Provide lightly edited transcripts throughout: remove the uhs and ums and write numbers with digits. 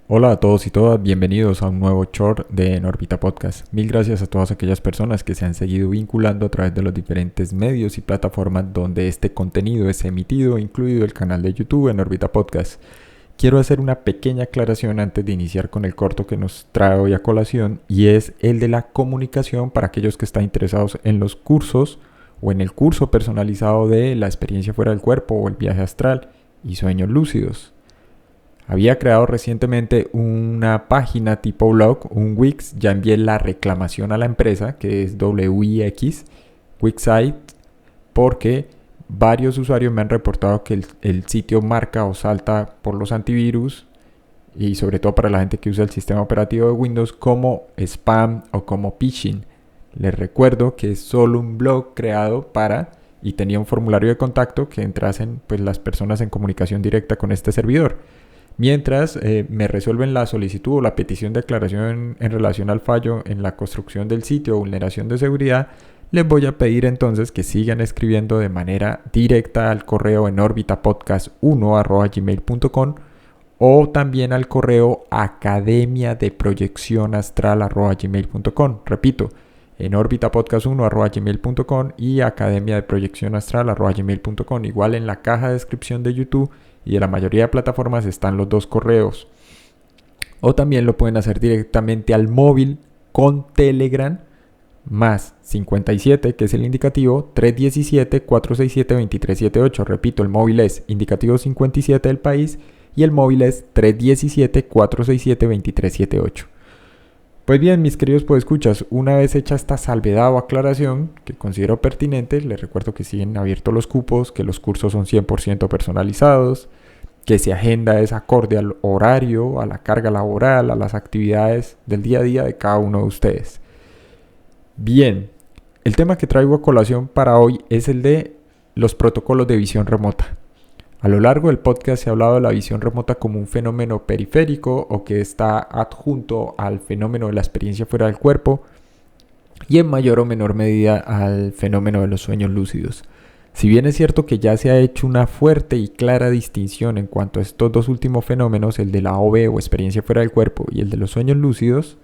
Hola a todos y todas, bienvenidos a un nuevo short de En Órbita Podcast. Mil gracias a todas aquellas personas que se han seguido vinculando a través de los diferentes medios y plataformas donde este contenido es emitido, incluido el canal de YouTube En Órbita Podcast. Quiero hacer una pequeña aclaración antes de iniciar con el corto que nos trae hoy a colación, y es el de la comunicación para aquellos que están interesados en los cursos o en el curso personalizado de la experiencia fuera del cuerpo o el viaje astral y sueños lúcidos. Había creado recientemente una página tipo blog, un Wix. Ya envié la reclamación a la empresa, que es WIX, Wixsite, porque varios usuarios me han reportado que el sitio marca o salta por los antivirus, y sobre todo para la gente que usa el sistema operativo de Windows, como spam o como phishing. Les recuerdo que es solo un blog creado y tenía un formulario de contacto que entrasen pues las personas en comunicación directa con este servidor. Mientras me resuelven la solicitud o la petición de aclaración en relación al fallo en la construcción del sitio o vulneración de seguridad, les voy a pedir entonces que sigan escribiendo de manera directa al correo en orbitapodcast1@gmail.com o también al correo academiadeproyeccionastral@gmail.com. Repito, en orbitapodcast1@gmail.com y academiadeproyeccionastral@gmail.com. Igual en la caja de descripción de YouTube y en la mayoría de plataformas están los dos correos. O también lo pueden hacer directamente al móvil con Telegram, más 57, que es el indicativo 317-467-2378. Repito, el móvil es indicativo 57 del país y el móvil es 317-467-2378. Pues bien, mis queridos podescuchas, una vez hecha esta salvedad o aclaración que considero pertinente, les recuerdo que siguen abiertos los cupos, que los cursos son 100% personalizados, que se agenda es acorde al horario, a la carga laboral, a las actividades del día a día de cada uno de ustedes. Bien, el tema que traigo a colación para hoy es el de los protocolos de visión remota. A lo largo del podcast se ha hablado de la visión remota como un fenómeno periférico o que está adjunto al fenómeno de la experiencia fuera del cuerpo y en mayor o menor medida al fenómeno de los sueños lúcidos. Si bien es cierto que ya se ha hecho una fuerte y clara distinción en cuanto a estos dos últimos fenómenos, el de la OB o experiencia fuera del cuerpo y el de los sueños lúcidos,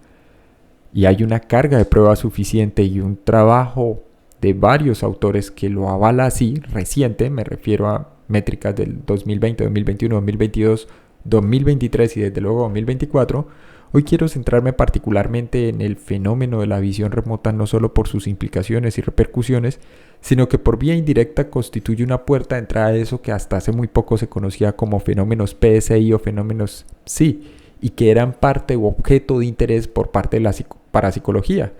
y hay una carga de prueba suficiente y un trabajo de varios autores que lo avala así, reciente, me refiero a métricas del 2020, 2021, 2022, 2023 y desde luego 2024, hoy quiero centrarme particularmente en el fenómeno de la visión remota, no solo por sus implicaciones y repercusiones, sino que por vía indirecta constituye una puerta de entrada a eso que hasta hace muy poco se conocía como fenómenos PSI o fenómenos PSI, y que eran parte u objeto de interés por parte de la parapsicología.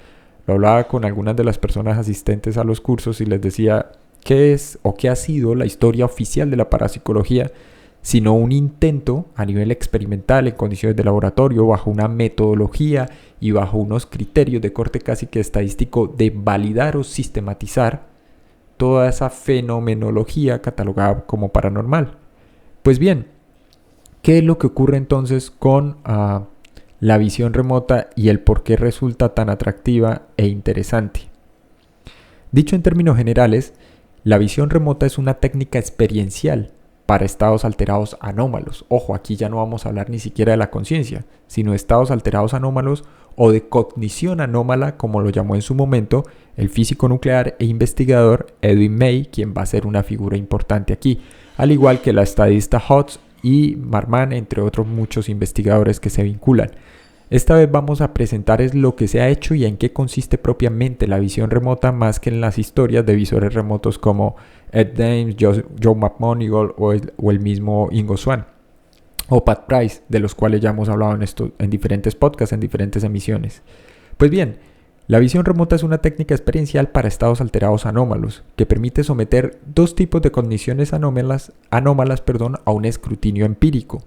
Lo hablaba con algunas de las personas asistentes a los cursos y les decía: ¿qué es o qué ha sido la historia oficial de la parapsicología, sino un intento a nivel experimental en condiciones de laboratorio, bajo una metodología y bajo unos criterios de corte casi que estadístico, de validar o sistematizar toda esa fenomenología catalogada como paranormal? Pues bien, ¿qué es lo que ocurre entonces con la visión remota y el por qué resulta tan atractiva e interesante? Dicho en términos generales, la visión remota es una técnica experiencial para estados alterados anómalos. Ojo, aquí ya no vamos a hablar ni siquiera de la conciencia, sino de estados alterados anómalos o de cognición anómala, como lo llamó en su momento el físico nuclear e investigador Edwin May, quien va a ser una figura importante aquí, al igual que la estadista Hotz y Marman, entre otros muchos investigadores que se vinculan. Esta vez vamos a presentar es lo que se ha hecho y en qué consiste propiamente la visión remota, más que en las historias de visores remotos como Ed Dames, Joe McMoneagle o el mismo Ingo Swann o Pat Price, de los cuales ya hemos hablado en diferentes podcasts, en diferentes emisiones. Pues bien, la visión remota es una técnica experiencial para estados alterados anómalos que permite someter dos tipos de condiciones anómalas, a un escrutinio empírico.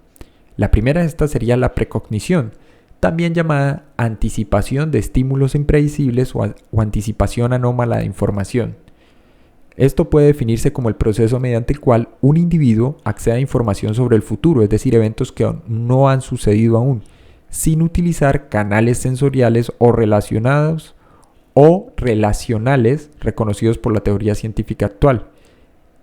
La primera de estas sería la precognición, también llamada anticipación de estímulos impredecibles o anticipación anómala de información. Esto puede definirse como el proceso mediante el cual un individuo accede a información sobre el futuro, es decir, eventos que no han sucedido aún, sin utilizar canales sensoriales o relacionales reconocidos por la teoría científica actual,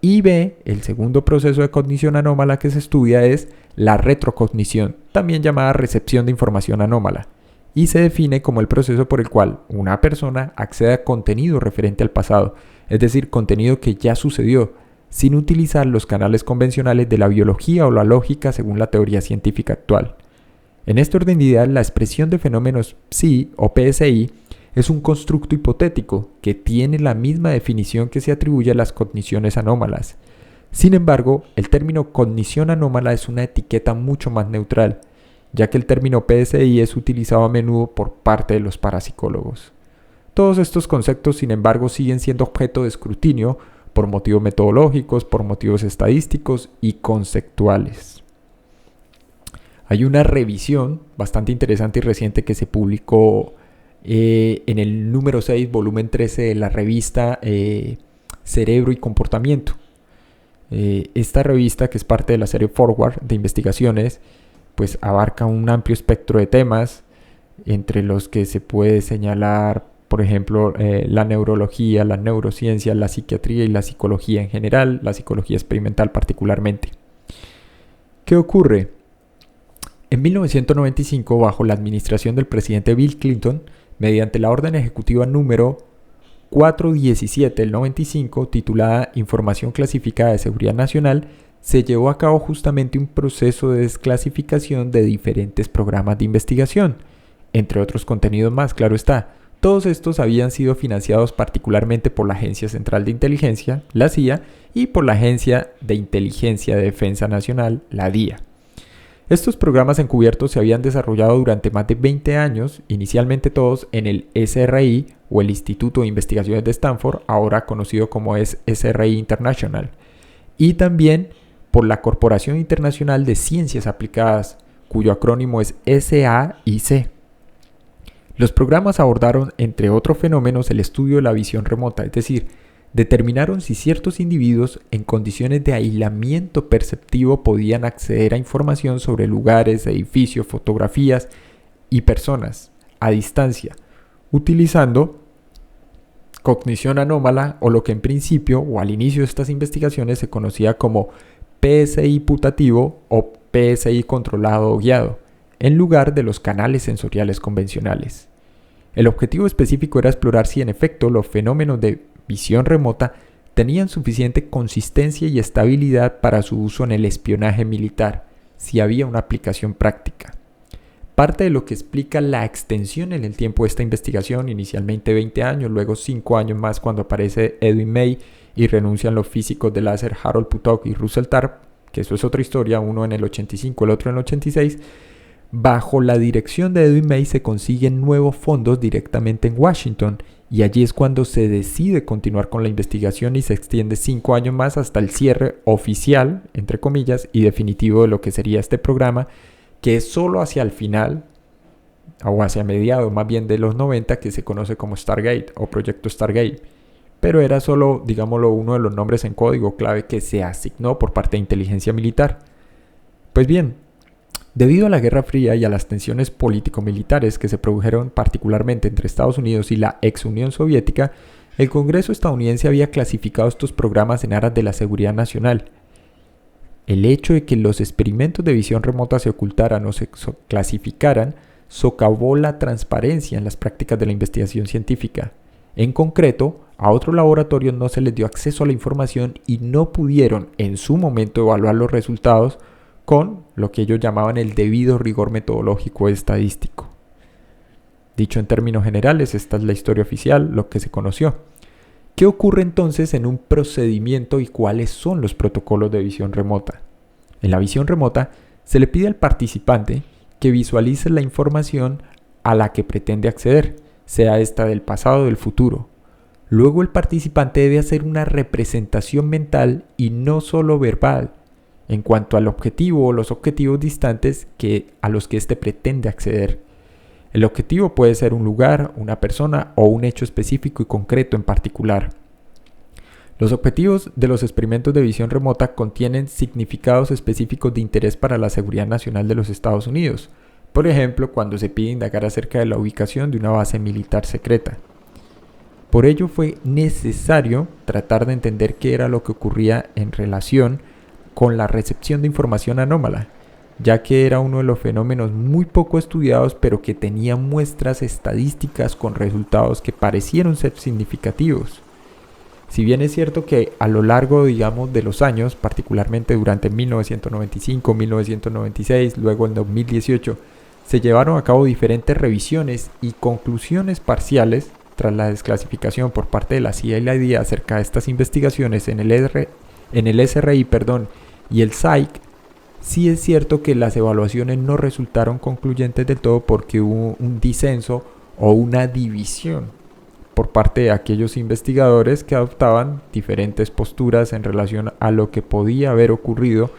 Y B, el segundo proceso de cognición anómala que se estudia es la retrocognición, también llamada recepción de información anómala, y se define como el proceso por el cual una persona accede a contenido referente al pasado, es decir, contenido que ya sucedió, sin utilizar los canales convencionales de la biología o la lógica según la teoría científica actual. En este orden de ideas, la expresión de fenómenos psi o PSI es un constructo hipotético que tiene la misma definición que se atribuye a las cogniciones anómalas. Sin embargo, el término cognición anómala es una etiqueta mucho más neutral, ya que el término PSI es utilizado a menudo por parte de los parapsicólogos. Todos estos conceptos, sin embargo, siguen siendo objeto de escrutinio por motivos metodológicos, por motivos estadísticos y conceptuales. Hay una revisión bastante interesante y reciente que se publicó en el número 6, volumen 13 de la revista Cerebro y Comportamiento. Esta revista, que es parte de la serie Forward de investigaciones, pues abarca un amplio espectro de temas, entre los que se puede señalar, por ejemplo, la neurología, la neurociencia, la psiquiatría y la psicología en general, la psicología experimental particularmente. ¿Qué ocurre? En 1995, bajo la administración del presidente Bill Clinton, mediante la orden ejecutiva número 417 del 95, titulada Información clasificada de seguridad nacional, se llevó a cabo justamente un proceso de desclasificación de diferentes programas de investigación, entre otros contenidos más, claro está. Todos estos habían sido financiados particularmente por la Agencia Central de Inteligencia, la CIA, y por la Agencia de Inteligencia de Defensa Nacional, la DIA. Estos programas encubiertos se habían desarrollado durante más de 20 años, inicialmente todos en el SRI o el Instituto de Investigaciones de Stanford, ahora conocido como SRI International, y también por la Corporación Internacional de Ciencias Aplicadas, cuyo acrónimo es SAIC. Los programas abordaron, entre otros fenómenos, el estudio de la visión remota, es decir, determinaron si ciertos individuos en condiciones de aislamiento perceptivo podían acceder a información sobre lugares, edificios, fotografías y personas a distancia, utilizando cognición anómala, o lo que en principio o al inicio de estas investigaciones se conocía como PSI putativo o PSI controlado o guiado, en lugar de los canales sensoriales convencionales. El objetivo específico era explorar si en efecto los fenómenos de visión remota tenían suficiente consistencia y estabilidad para su uso en el espionaje militar, si había una aplicación práctica. Parte de lo que explica la extensión en el tiempo de esta investigación, inicialmente 20 años, luego 5 años más cuando aparece Edwin May y renuncian los físicos de láser Harold Putok y Russell Tarp, que eso es otra historia, uno en el 85, el otro en el 86, bajo la dirección de Edwin May se consiguen nuevos fondos directamente en Washington, y allí es cuando se decide continuar con la investigación y se extiende 5 años más hasta el cierre oficial, entre comillas, y definitivo de lo que sería este programa, que es solo hacia el final, o hacia mediados más bien de los 90, que se conoce como Stargate o Proyecto Stargate. Pero era solo, digámoslo, uno de los nombres en código clave que se asignó por parte de inteligencia militar. Pues bien, debido a la Guerra Fría y a las tensiones político-militares que se produjeron particularmente entre Estados Unidos y la ex Unión Soviética, el Congreso estadounidense había clasificado estos programas en aras de la seguridad nacional. El hecho de que los experimentos de visión remota se ocultaran o se clasificaran socavó la transparencia en las prácticas de la investigación científica. En concreto, a otros laboratorios no se les dio acceso a la información y no pudieron en su momento evaluar los resultados con lo que ellos llamaban el debido rigor metodológico estadístico. Dicho en términos generales, esta es la historia oficial, lo que se conoció. ¿Qué ocurre entonces en un procedimiento y cuáles son los protocolos de visión remota? En la visión remota se le pide al participante que visualice la información a la que pretende acceder, sea esta del pasado o del futuro. Luego el participante debe hacer una representación mental y no solo verbal en cuanto al objetivo o los objetivos distantes a los que éste pretende acceder. El objetivo puede ser un lugar, una persona o un hecho específico y concreto en particular. Los objetivos de los experimentos de visión remota contienen significados específicos de interés para la seguridad nacional de los Estados Unidos. Por ejemplo, cuando se pide indagar acerca de la ubicación de una base militar secreta. Por ello fue necesario tratar de entender qué era lo que ocurría en relación con la recepción de información anómala, ya que era uno de los fenómenos muy poco estudiados, pero que tenía muestras estadísticas con resultados que parecieron ser significativos. Si bien es cierto que a lo largo, digamos, de los años, particularmente durante 1995, 1996, luego en 2018, se llevaron a cabo diferentes revisiones y conclusiones parciales tras la desclasificación por parte de la CIA y la DIA acerca de estas investigaciones en el SRI y el SAIC, sí es cierto que las evaluaciones no resultaron concluyentes del todo porque hubo un disenso o una división por parte de aquellos investigadores que adoptaban diferentes posturas en relación a lo que podía haber ocurrido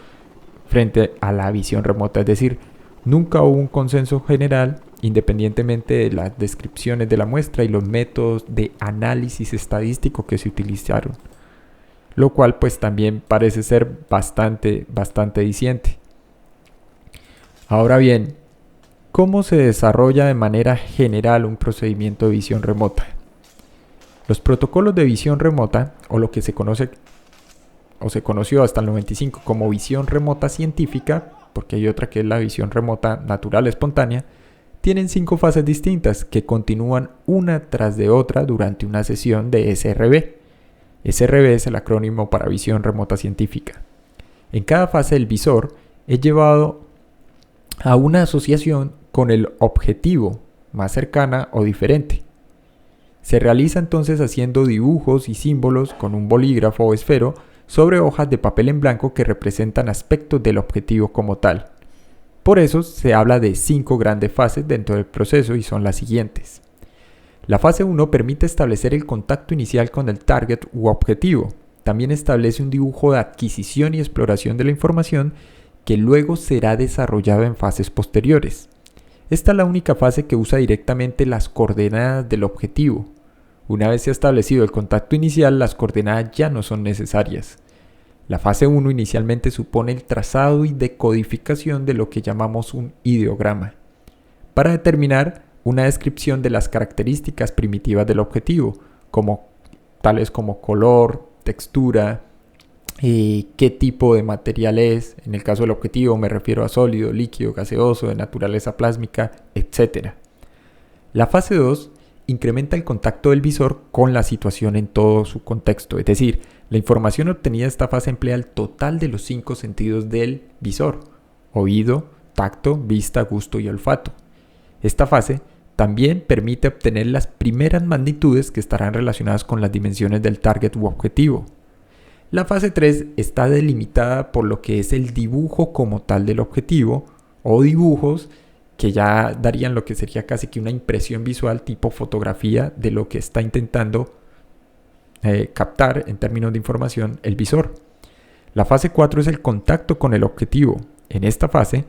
frente a la visión remota. Es decir, nunca hubo un consenso general independientemente de las descripciones de la muestra y los métodos de análisis estadístico que se utilizaron, lo cual pues también parece ser bastante diciente. Ahora bien, ¿cómo se desarrolla de manera general un procedimiento de visión remota? Los protocolos de visión remota, o lo que se conoce o se conoció hasta el 95 como visión remota científica, porque hay otra que es la visión remota natural espontánea, tienen 5 fases distintas que continúan una tras de otra durante una sesión de SRB. SRB es el acrónimo para visión remota científica. En cada fase el visor es llevado a una asociación con el objetivo más cercana o diferente. Se realiza entonces haciendo dibujos y símbolos con un bolígrafo o esfero sobre hojas de papel en blanco que representan aspectos del objetivo como tal. Por eso se habla de 5 grandes fases dentro del proceso y son las siguientes. La fase 1 permite establecer el contacto inicial con el target u objetivo. También establece un dibujo de adquisición y exploración de la información que luego será desarrollado en fases posteriores. Esta es la única fase que usa directamente las coordenadas del objetivo. Una vez se ha establecido el contacto inicial, las coordenadas ya no son necesarias. La fase 1 inicialmente supone el trazado y decodificación de lo que llamamos un ideograma, para determinar una descripción de las características primitivas del objetivo, tales como color, textura, qué tipo de material es. En el caso del objetivo me refiero a sólido, líquido, gaseoso, de naturaleza plásmica, etc. La fase 2 incrementa el contacto del visor con la situación en todo su contexto, es decir, la información obtenida en esta fase emplea el total de los 5 sentidos del visor: oído, tacto, vista, gusto y olfato. Esta fase también permite obtener las primeras magnitudes que estarán relacionadas con las dimensiones del target u objetivo. La fase 3 está delimitada por lo que es el dibujo como tal del objetivo, o dibujos que ya darían lo que sería casi que una impresión visual tipo fotografía de lo que está intentando captar en términos de información el visor. La fase 4 es el contacto con el objetivo. En esta fase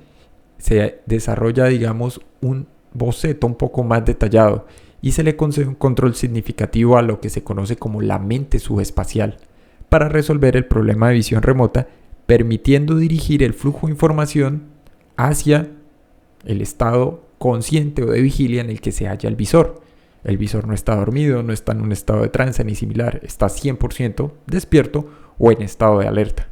se desarrolla, digamos, un boceto un poco más detallado y se le concede un control significativo a lo que se conoce como la mente subespacial para resolver el problema de visión remota, permitiendo dirigir el flujo de información hacia el estado consciente o de vigilia en el que se halla el visor. El visor no está dormido, no está en un estado de trance ni similar, está 100% despierto o en estado de alerta.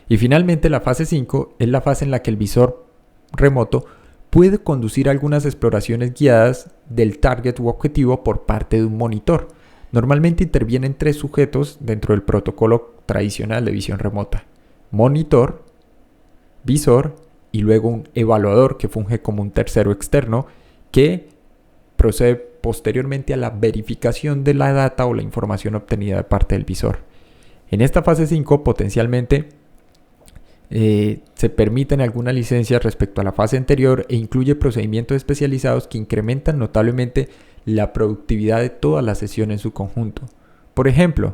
Y finalmente la fase 5 es la fase en la que el visor remoto puede conducir algunas exploraciones guiadas del target u objetivo por parte de un monitor. Normalmente intervienen 3 sujetos dentro del protocolo tradicional de visión remota: monitor, visor y luego un evaluador que funge como un tercero externo que procede posteriormente a la verificación de la data o la información obtenida de parte del visor. En esta fase 5 potencialmente se permiten algunas licencias respecto a la fase anterior e incluye procedimientos especializados que incrementan notablemente la productividad de toda la sesión en su conjunto. Por ejemplo,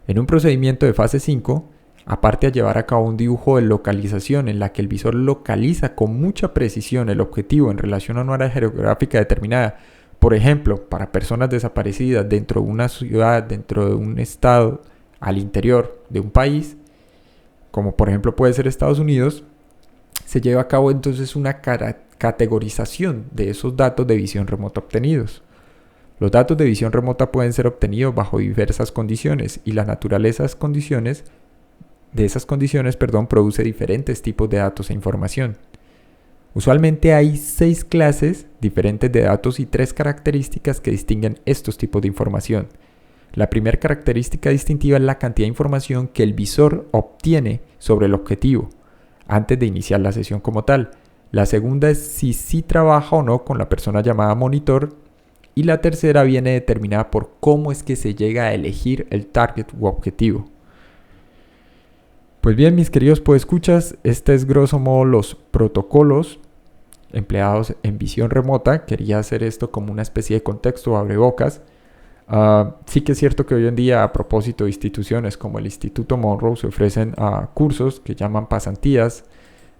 en un procedimiento de fase 5, aparte de llevar a cabo un dibujo de localización en la que el visor localiza con mucha precisión el objetivo en relación a una área geográfica determinada, por ejemplo, para personas desaparecidas dentro de una ciudad, dentro de un estado, al interior de un país, como por ejemplo puede ser Estados Unidos, se lleva a cabo entonces una categorización de esos datos de visión remota obtenidos. Los datos de visión remota pueden ser obtenidos bajo diversas condiciones y la naturaleza de esas condiciones produce diferentes tipos de datos e información. Usualmente hay 6 clases diferentes de datos y 3 características que distinguen estos tipos de información. La primera característica distintiva es la cantidad de información que el visor obtiene sobre el objetivo antes de iniciar la sesión como tal. La segunda es si sí trabaja o no con la persona llamada monitor. Y la tercera viene determinada por cómo es que se llega a elegir el target u objetivo. Pues bien, mis queridos podescuchas, este es grosso modo los protocolos empleados en visión remota. Quería hacer esto como una especie de contexto, abrebocas. Sí que es cierto que hoy en día, a propósito de instituciones como el Instituto Monroe, se ofrecen cursos que llaman pasantías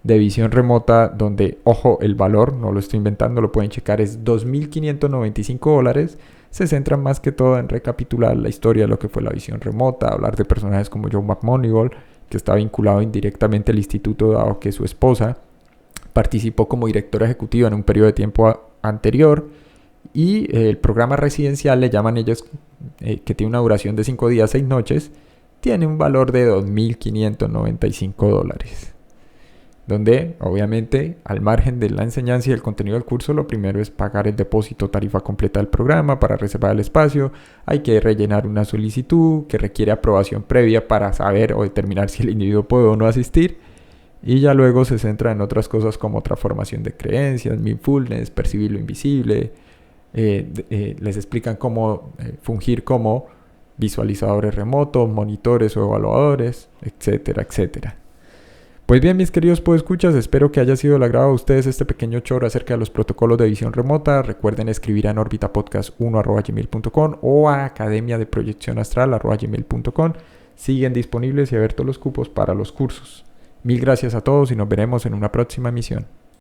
de visión remota, donde, ojo, el valor, no lo estoy inventando, lo pueden checar, es $2,595. Se centran más que todo en recapitular la historia de lo que fue la visión remota, hablar de personajes como Joe McMoneagle, que está vinculado indirectamente al instituto, dado que su esposa participó como directora ejecutiva en un periodo de tiempo anterior, y el programa residencial, le llaman ellos, que tiene una duración de 5 días, 6 noches, tiene un valor de $2,595. Donde, obviamente, al margen de la enseñanza y el contenido del curso, lo primero es pagar el depósito tarifa completa del programa para reservar el espacio. Hay que rellenar una solicitud que requiere aprobación previa para saber o determinar si el individuo puede o no asistir. Y ya luego se centra en otras cosas como transformación de creencias, mindfulness, percibir lo invisible. Les explican cómo fungir como visualizadores remotos, monitores o evaluadores, etcétera, etcétera. Pues bien, mis queridos podescuchas, espero que haya sido del agrado a ustedes este pequeño choro acerca de los protocolos de visión remota. Recuerden escribir a orbitapodcast1@gmail.com o a academiadeproyeccionastral@gmail.com. Siguen disponibles y abiertos los cupos para los cursos. Mil gracias a todos y nos veremos en una próxima emisión.